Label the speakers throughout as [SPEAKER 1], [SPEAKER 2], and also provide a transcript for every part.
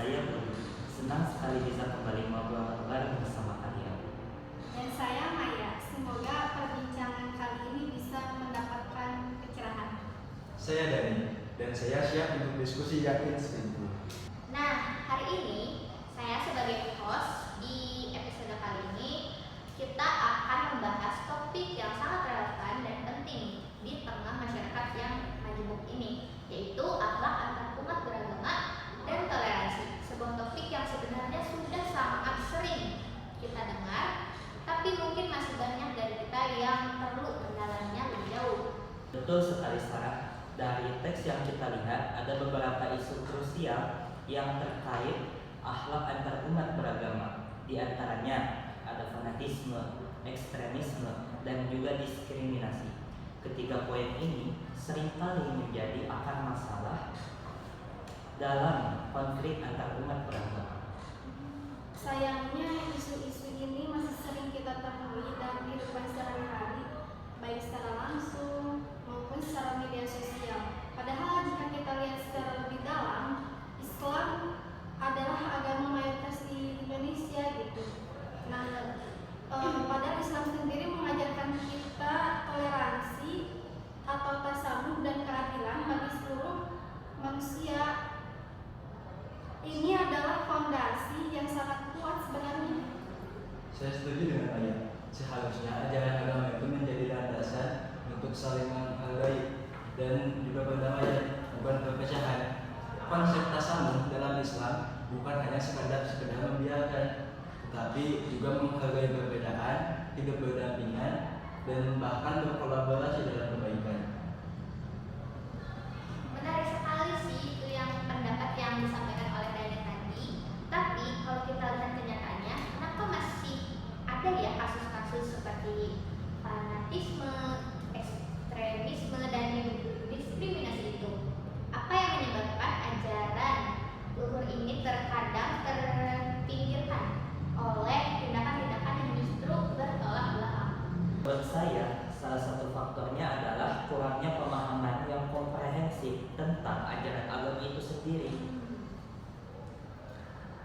[SPEAKER 1] saya Budi. Senang sekali bisa kembali ngobrol bareng bersama kalian.
[SPEAKER 2] Dan saya Maya, semoga perbincangan kali ini bisa mendapatkan pencerahan.
[SPEAKER 3] Saya Dani, dan saya siap untuk diskusi yakin seribu.
[SPEAKER 4] Nah, hari ini saya sebagai host di episode kali ini kita akan membahas topik yang sangat relevan dan penting di tengah masyarakat yang majemuk ini, yaitu akhlak antar umat beragama dan toleransi. Sebuah topik yang sebenarnya sudah sangat sering kita dengar, tapi mungkin masih banyak dari kita yang perlu mendalaminya lebih jauh.
[SPEAKER 1] Betul sekali Sarah. Dari teks yang kita lihat ada beberapa isu krusial yang terkait akhlak antar umat beragama. Di antaranya ada fanatisme, ekstremisme, dan juga diskriminasi. Ketiga poin ini seringkali menjadi akar masalah dalam konflik antar umat beragama.
[SPEAKER 2] Sayangnya isu-isu ini masih sering kita temui dalam kehidupan sehari-hari, baik secara langsung maupun secara media sosial. Padahal jika kita lihat secara lebih dalam, Islam adalah agama mayoritas di Indonesia gitu. Nah, padahal Islam sendiri mengajarkan kita toleransi atau tasamuh dan keadilan bagi seluruh manusia. Ini adalah fondasi yang sangat kuat sebenarnya.
[SPEAKER 3] Saya setuju dengan Maya. Seharusnya ajaran agama itu menjadi landasan untuk saling menghargai dan juga perdamaian, bukan perpecahan. Konsep tasamuh dalam Islam bukan hanya sekedar membiarkan, tetapi juga menghargai perbedaan, hidup berdampingan, dan bahkan berkolaborasi dalam kebaikan.
[SPEAKER 4] Menarik sekali sih itu yang pendapat yang disampaikan oleh Dani tadi. Tapi kalau kita lihat kenyataannya, kenapa masih ada ya kasus-kasus seperti fanatisme, ekstremisme, dan diskriminasi itu? Apa yang menyebabkan ajaran luhur ini terkadang terpinggirkan oleh tindakan-tindakan yang justru bertolak belakang?
[SPEAKER 1] Menurut saya, salah satu faktornya adalah kurangnya pemahaman yang komprehensif tentang ajaran agama itu sendiri.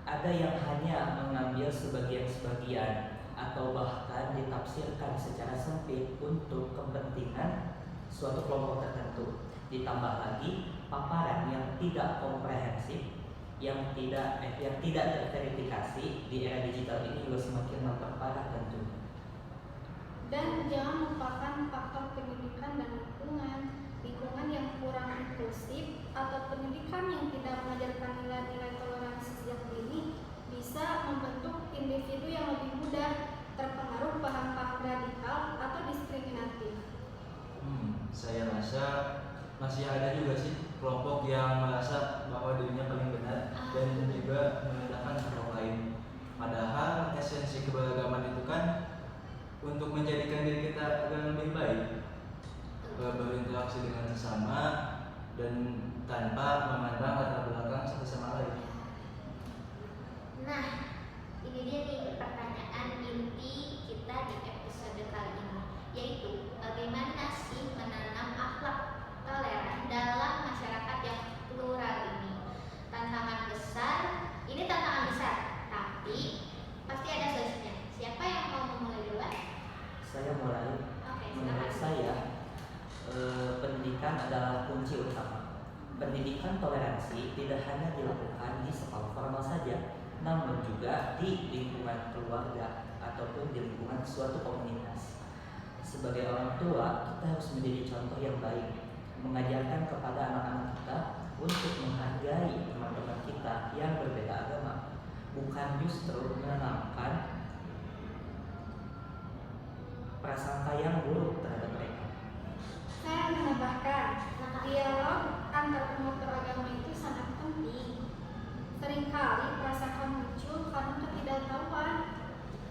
[SPEAKER 1] Ada yang hanya mengambil sebagian-sebagian atau bahkan ditafsirkan secara sempit untuk kepentingan suatu kelompok tertentu. Ditambah lagi paparan yang tidak komprehensif, yang tidak terverifikasi di era digital ini juga semakin memperparah tentunya.
[SPEAKER 2] Dan jangan lupakan faktor pendidikan dan lingkungan yang kurang inklusif atau pendidikan yang tidak mengajarkan nilai-nilai toleransi sejak dini bisa membentuk individu yang lebih mudah terpengaruh paham-paham radikal atau diskriminatif.
[SPEAKER 3] Saya rasa masih ada juga sih kelompok yang merasa bahwa dirinya paling benar dan juga merendahkan kelompok lain. Padahal esensi keberagaman itu kan untuk menjadikan diri kita agar lebih baik, berinteraksi dengan sesama dan tanpa memandang latar belakang satu sama lain.
[SPEAKER 4] Nah, ini dia nih pertanyaan inti kita di episode kali ini, yaitu bagaimana sih menanam akhlak toleran dalam masyarakat yang plural ini? Ini tantangan besar, tapi pasti ada solusinya. Siapa yang mau memulai duluan?
[SPEAKER 1] Saya mulai.
[SPEAKER 4] Oke,
[SPEAKER 1] Menurut
[SPEAKER 4] silakan.
[SPEAKER 1] saya, pendidikan adalah kunci utama. Pendidikan toleransi tidak hanya dilakukan di sekolah formal saja, namun juga di lingkungan keluarga ataupun di lingkungan suatu komunitas. Sebagai orang tua, kita harus menjadi contoh yang baik, mengajarkan kepada anak-anak kita untuk menghargai teman-teman kita yang berbeda agama, bukan justru menanamkan prasangka yang buruk terhadap mereka.
[SPEAKER 2] Saya menambahkan, dialog antar umat beragama itu sangat penting. Seringkali prasangka muncul karena ketidaktahuan.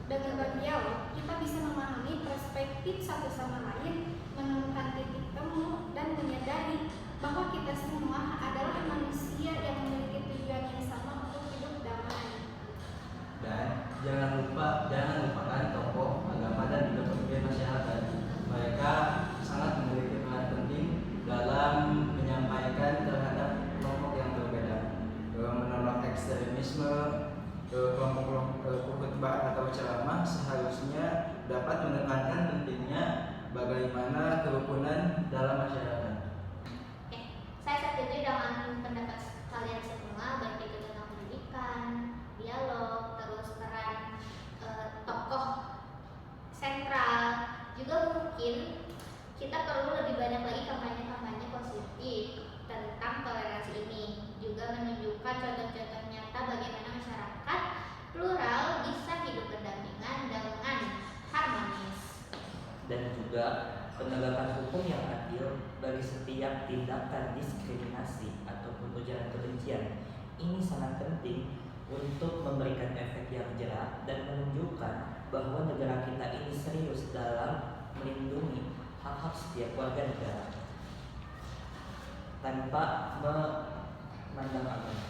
[SPEAKER 2] Dengan berdialog, kita bisa memahami perspektif satu sama lain, menemukan titik temu, dan menyadari bahwa kita semua adalah manusia yang memiliki tujuan yang sama untuk hidup damai.
[SPEAKER 3] Dan jangan lupakan tokoh agama dan juga pemimpin masyarakat. Mereka sangat memiliki peran penting dalam menyampaikan terhadap kelompok yang berbeda, menolak ekstremisme khutbah atau ceramah seharusnya dapat menekankan pentingnya bagaimana kerukunan dalam masyarakat.
[SPEAKER 4] Oke, saya setuju dengan pendapat kalian semua, baik itu tentang pendidikan, dialog, terus peran tokoh sentral. Juga mungkin kita perlu lebih banyak lagi kampanye-kampanye positif tentang toleransi ini, juga menunjukkan contoh-contoh nyata bagaimana masyarakat plural bisa hidup berdampingan dengan harmonis.
[SPEAKER 1] Dan juga penegakan hukum yang adil bagi setiap tindakan diskriminasi ataupun ujaran kebencian. Ini sangat penting untuk memberikan efek yang jerak dan menunjukkan bahwa negara kita ini serius dalam melindungi hak-hak setiap warga negara tanpa memandang agama.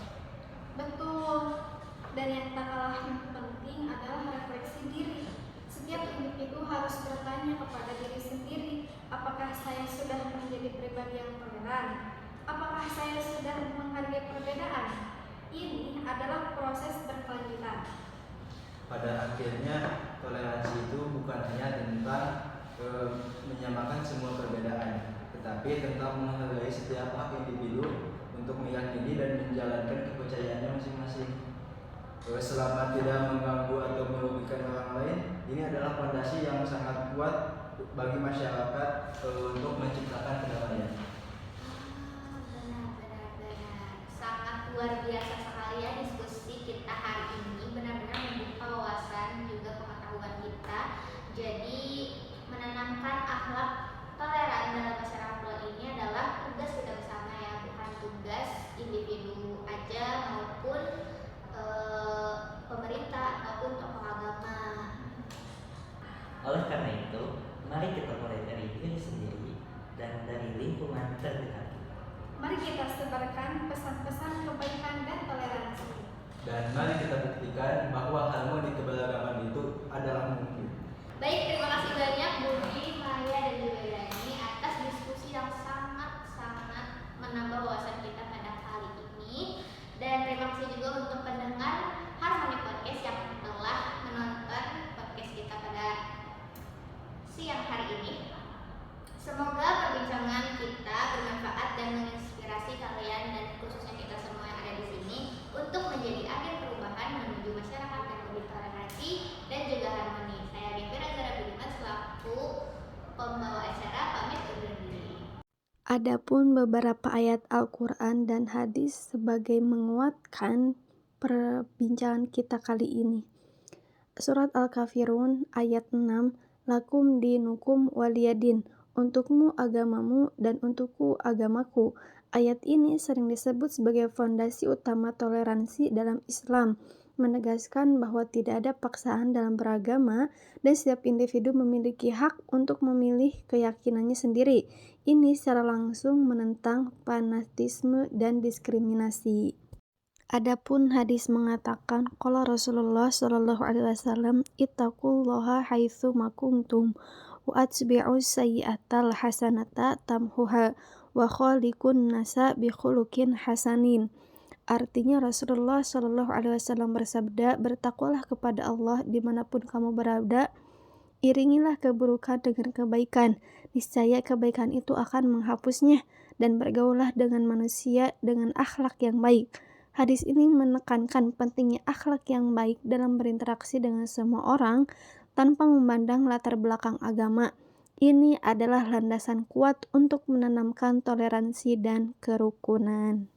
[SPEAKER 2] Betul. Dan yang tak kalah penting adalah refleksi diri. Setiap individu harus bertanya kepada diri sendiri, apakah saya sudah menjadi pribadi yang toleran? Apakah saya sudah menghargai perbedaan? Ini adalah proses berkelanjutan.
[SPEAKER 3] Pada akhirnya toleransi itu bukan hanya tentang menyamakan semua perbedaan, tetapi tentang menghargai setiap hak individu untuk meyakini dan menjalankan kepercayaannya masing-masing. Selama tidak mengganggu atau merugikan orang lain, ini adalah fondasi yang sangat kuat bagi masyarakat untuk menciptakan kedamaian.
[SPEAKER 4] Benar. Sangat luar biasa sekali ya diskusi kita hari ini, benar-benar membuka wawasan juga pengetahuan kita. Jadi menanamkan akhlak toleran dalam masyarakat plural ini adalah tugas kita bersama ya, bukan tugas individu aja maupun pemerintah ataupun tokoh agama.
[SPEAKER 1] Oleh karena itu, mari kita mulai dari diri sendiri dan dari lingkungan terdekat kita.
[SPEAKER 2] Mari kita sebarkan pesan-pesan kebaikan dan toleransi.
[SPEAKER 3] Dan mari kita buktikan bahwa harmoni keberagaman itu adalah mungkin.
[SPEAKER 4] Baik, terima kasih banyak Budi, Maya, dan juga Dani atas diskusi yang sangat-sangat menambah wawasan kita pada kali ini. Dan terima kasih juga untuk pendengar Harmoni Podcast yang telah menonton podcast kita pada siang hari ini. Semoga perbincangan kita bermanfaat dan menginspirasi kalian dan khususnya kita semua yang ada di sini untuk menjadi agen perubahan menuju masyarakat yang lebih toleransi dan juga harmoni. Saya Devira Zara Budiman selaku pembawa acara pamit undur diri.
[SPEAKER 5] Adapun beberapa ayat Al-Quran dan hadis sebagai menguatkan perbincangan kita kali ini. Surat Al-Kafirun ayat 6, Lakum dinukum waliyadin, untukmu agamamu dan untukku agamaku. Ayat ini sering disebut sebagai fondasi utama toleransi dalam Islam, menegaskan bahwa tidak ada paksaan dalam beragama dan setiap individu memiliki hak untuk memilih keyakinannya sendiri. Ini secara langsung menentang fanatisme dan diskriminasi. Adapun hadis mengatakan, qala Rasulullah sallallahu alaihi wasallam, ittaqullaha haitsu ma kuntum wa atbi'us sayyi'atal hasanata tamhuha wa khaliqun nasa bi khuluqin hasanin. Artinya Rasulullah Shallallahu Alaihi Wasallam bersabda, bertakwalah kepada Allah dimanapun kamu berada, iringilah keburukan dengan kebaikan, niscaya kebaikan itu akan menghapusnya, dan bergaulah dengan manusia dengan akhlak yang baik. Hadis ini menekankan pentingnya akhlak yang baik dalam berinteraksi dengan semua orang tanpa memandang latar belakang agama. Ini adalah landasan kuat untuk menanamkan toleransi dan kerukunan.